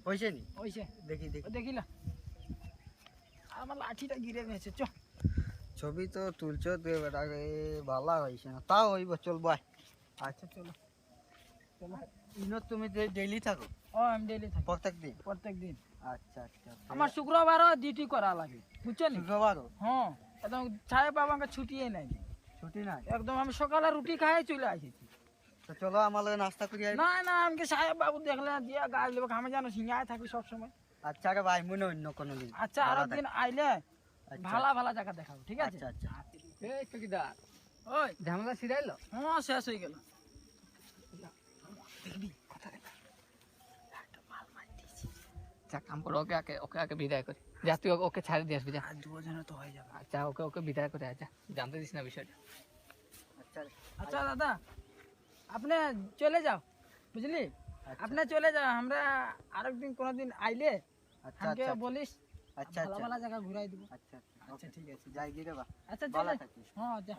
হয়েছে নি? হয়েছে, দেখি দেখি দেখিলা আমার লাঠিটা গিরে গেছে। চ ছবি তো তুলছো তুই বেটাকে, ভালো হয়েছে না তাও হইব, চল বাই। আচ্ছা চলো চলো। ইনো তুমি ডেইলি থাকো? ও আমি ডেইলি থাকি, প্রত্যেক দিন? প্রত্যেক দিন। আচ্ছা আচ্ছা। আমার শুক্রবারও ডিউটি করা লাগে, বুঝছো নি? শুক্রবারও হ্যাঁ, একদম সাহেব বাবাকে ছুটিয়ে নাই, ছুটি নাই? একদম আমি সকালে রুটি খাই চলে আসেছি। তো চলো আমার লগে নাস্তা করি আই। না না, আমাকে সাহেব বাবু দেখলে দিয়া গাছ দেবো, আমি জানো সিঙ্গায় থাকি সবসময়। আচ্ছা রে ভাই, মনে অন্য কোনো দিন। আচ্ছা আর একদিন আইলে ভালো ভালো জায়গা দেখাবো, ঠিক আছে? আচ্ছা আচ্ছা। এই চকিদার, ওই ঝামেলা সিরাইলো? হ্যাঁ শেষ হয়ে গেল। যা কাম করো, ওকে আগে বিদায় করি। যা তুই ওকে ছাড়ে দিয়ে আসবি, যা। আর দুজনে তো হয়ে যাবে। আচ্ছা ওকে বিদায় করে আয়, যা। জানতে দিস না বিষয়টা। আচ্ছা রে। আচ্ছা দাদা, আপনি চলে যাও, বুঝলি? আচ্ছা। আপনি চলে যাও, আমরা আরেকদিন কোনোদিন আইলে আচ্ছা আমাকে আচ্ছা বলিস, আচ্ছা ভালো আচ্ছা ভালো জায়গা ঘুরাই দেবো। আচ্ছা আচ্ছা ঠিক আছে। যাই গিয়ে বা। আচ্ছা ভালো চলে, থাকিস। হ্যাঁ যা।